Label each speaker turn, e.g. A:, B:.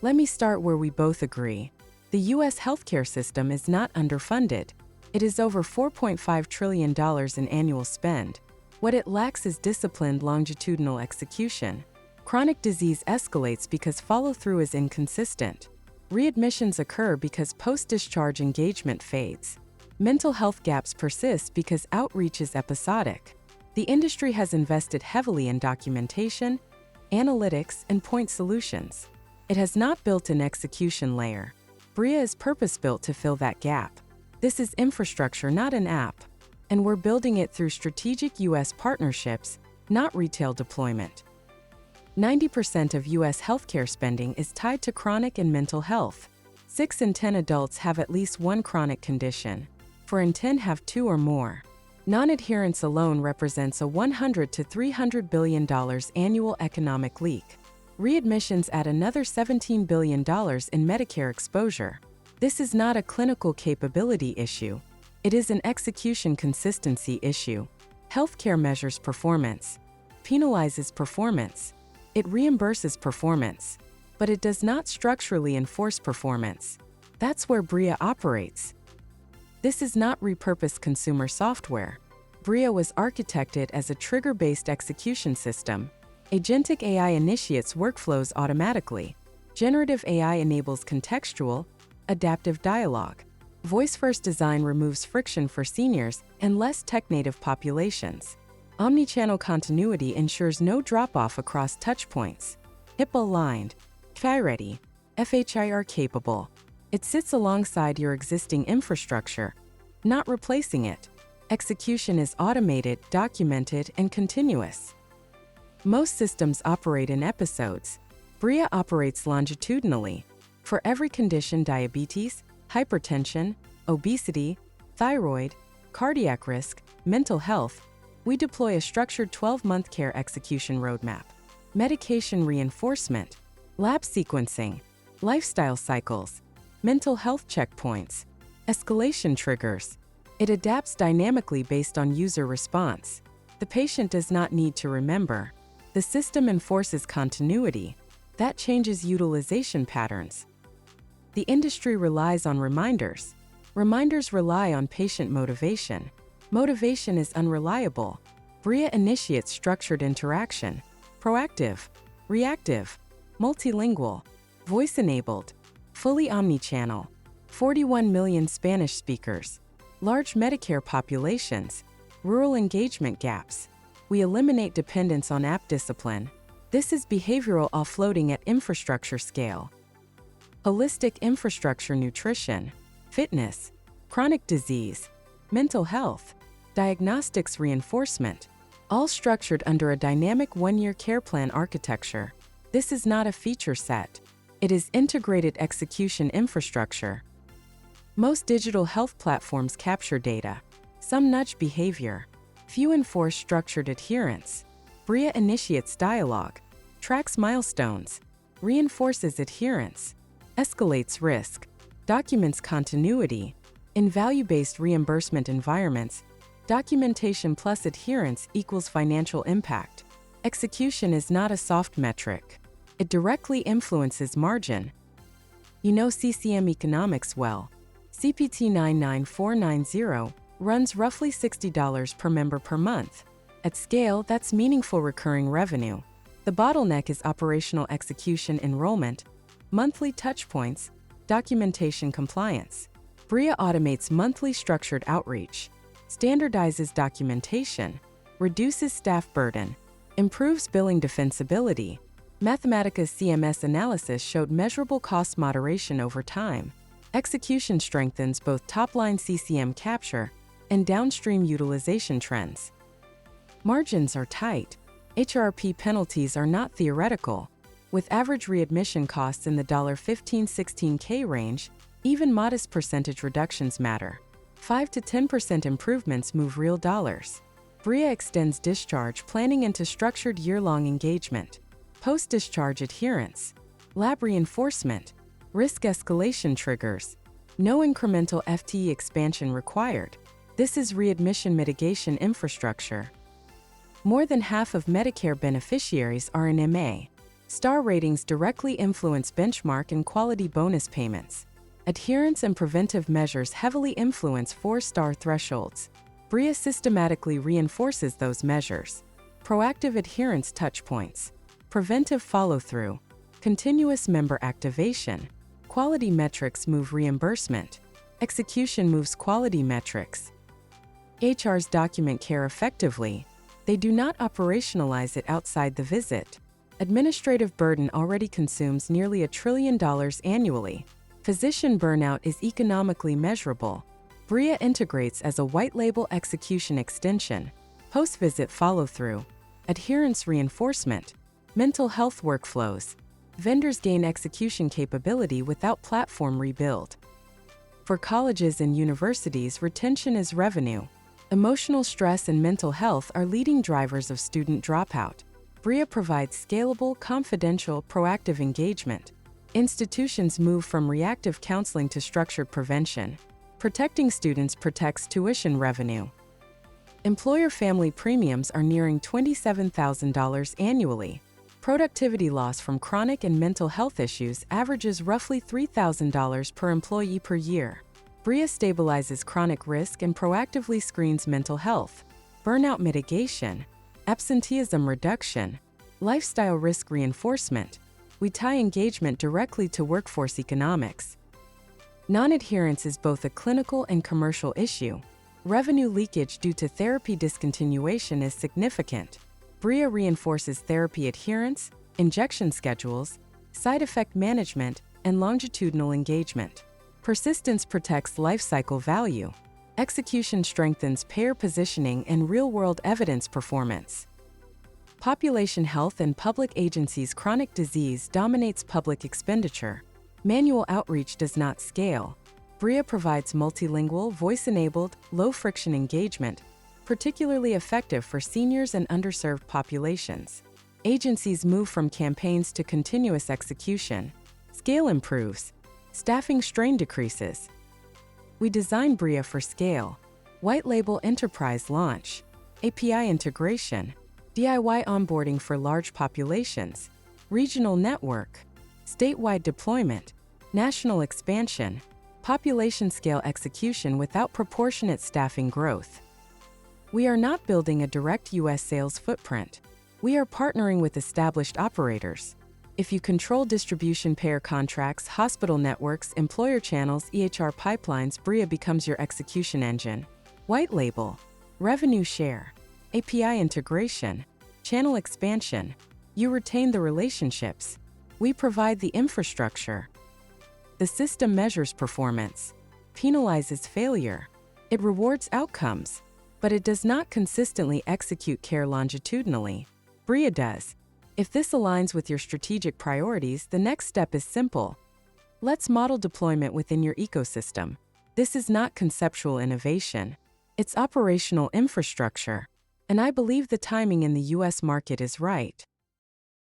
A: Let me start where we both agree. The U.S. healthcare system is not underfunded. It is over $4.5 trillion in annual spend. What it lacks is disciplined longitudinal execution. Chronic disease escalates because follow-through is inconsistent. Readmissions occur because post-discharge engagement fades. Mental health gaps persist because outreach is episodic. The industry has invested heavily in documentation, analytics, and point solutions. It has not built an execution layer. Briea is purpose-built to fill that gap. This is infrastructure, not an app. And we're building it through strategic U.S. partnerships, not retail deployment. 90% of U.S. healthcare spending is tied to chronic and mental health. 6 in 10 adults have at least one chronic condition. 4 in 10 have 2 or more. Non-adherence alone represents a $100 to $300 billion annual economic leak. Readmissions add another $17 billion in Medicare exposure. This is not a clinical capability issue. It is an execution consistency issue. Healthcare measures performance, penalizes performance. It reimburses performance, but it does not structurally enforce performance. That's where Briea operates. This is not repurposed consumer software. Briea was architected as a trigger-based execution system. Agentic AI initiates workflows automatically. Generative AI enables contextual, adaptive dialogue. Voice-first design removes friction for seniors and less tech-native populations. Omnichannel continuity ensures no drop-off across touchpoints. HIPAA-aligned, FHIR-ready, FHIR-capable. It sits alongside your existing infrastructure, not replacing it. Execution is automated, documented, and continuous. Most systems operate in episodes. Briea operates longitudinally. For every condition: diabetes, hypertension, obesity, thyroid, cardiac risk, mental health, we deploy a structured 12-month care execution roadmap. Medication reinforcement, lab sequencing, lifestyle cycles, mental health checkpoints, escalation triggers. It adapts dynamically based on user response. The patient does not need to remember. The system enforces continuity. That changes utilization patterns. The industry relies on reminders. Reminders rely on patient motivation. Motivation is unreliable. Briea initiates structured interaction, proactive, reactive, multilingual, voice-enabled, fully omnichannel, 41 million Spanish speakers, large Medicare populations, rural engagement gaps. We eliminate dependence on app discipline. This is behavioral offloading at infrastructure scale. Holistic infrastructure: nutrition, fitness, chronic disease, mental health, diagnostics reinforcement, all structured under a dynamic one-year care plan architecture. This is not a feature set. It is integrated execution infrastructure. Most digital health platforms capture data. Some nudge behavior. Few enforce structured adherence. Briea initiates dialogue, tracks milestones, reinforces adherence, escalates risk, documents continuity. In value-based reimbursement environments, documentation plus adherence equals financial impact. Execution is not a soft metric. It directly influences margin. You know CCM economics well. CPT 99490 runs roughly $60 per member per month. At scale, that's meaningful recurring revenue. The bottleneck is operational execution, enrollment, monthly touchpoints, documentation compliance. Briea automates monthly structured outreach, standardizes documentation, reduces staff burden, improves billing defensibility. Mathematica's CMS analysis showed measurable cost moderation over time. Execution strengthens both top-line CCM capture and downstream utilization trends. Margins are tight. HRP penalties are not theoretical. With average readmission costs in the $15–16K range, even modest percentage reductions matter. 5 to 10% improvements move real dollars. Briea extends discharge planning into structured year-long engagement, post-discharge adherence, lab reinforcement, risk escalation triggers. No incremental FTE expansion required. This is readmission mitigation infrastructure. More than half of Medicare beneficiaries are in MA. Star ratings directly influence benchmark and quality bonus payments. Adherence and preventive measures heavily influence 4-star thresholds. Briea systematically reinforces those measures. Proactive adherence touchpoints. Preventive follow-through. Continuous member activation. Quality metrics move reimbursement. Execution moves quality metrics. HRs document care effectively. They do not operationalize it outside the visit. Administrative burden already consumes nearly $1 trillion annually. Physician burnout is economically measurable. Briea integrates as a white-label execution extension. Post-visit follow-through. Adherence reinforcement. Mental health workflows. Vendors gain execution capability without platform rebuild. For colleges and universities, retention is revenue. Emotional stress and mental health are leading drivers of student dropout. Briea provides scalable, confidential, proactive engagement. Institutions move from reactive counseling to structured prevention. Protecting students protects tuition revenue. Employer family premiums are nearing $27,000 annually. Productivity loss from chronic and mental health issues averages roughly $3,000 per employee per year. Briea stabilizes chronic risk and proactively screens mental health, burnout mitigation, absenteeism reduction, lifestyle risk reinforcement. We tie engagement directly to workforce economics. Non-adherence is both a clinical and commercial issue. Revenue leakage due to therapy discontinuation is significant. Briea reinforces therapy adherence, injection schedules, side effect management, and longitudinal engagement. Persistence protects lifecycle value. Execution strengthens payer positioning and real-world evidence performance. Population health and public agencies. Chronic disease dominates public expenditure. Manual outreach does not scale. Briea provides multilingual, voice-enabled, low-friction engagement, particularly effective for seniors and underserved populations. Agencies move from campaigns to continuous execution. Scale improves. Staffing strain decreases. We design Briea for scale. White label enterprise launch. API integration. DIY onboarding for large populations. Regional network. Statewide deployment. National expansion. Population scale execution without proportionate staffing growth. We are not building a direct U.S. sales footprint. We are partnering with established operators. If you control distribution, payer contracts, hospital networks, employer channels, EHR pipelines, Briea becomes your execution engine. White label, revenue share, API integration, channel expansion. You retain the relationships. We provide the infrastructure. The system measures performance, penalizes failure. It rewards outcomes, but it does not consistently execute care longitudinally. Briea does. If this aligns with your strategic priorities, the next step is simple. Let's model deployment within your ecosystem. This is not conceptual innovation. It's operational infrastructure. And I believe the timing in the U.S. market is right.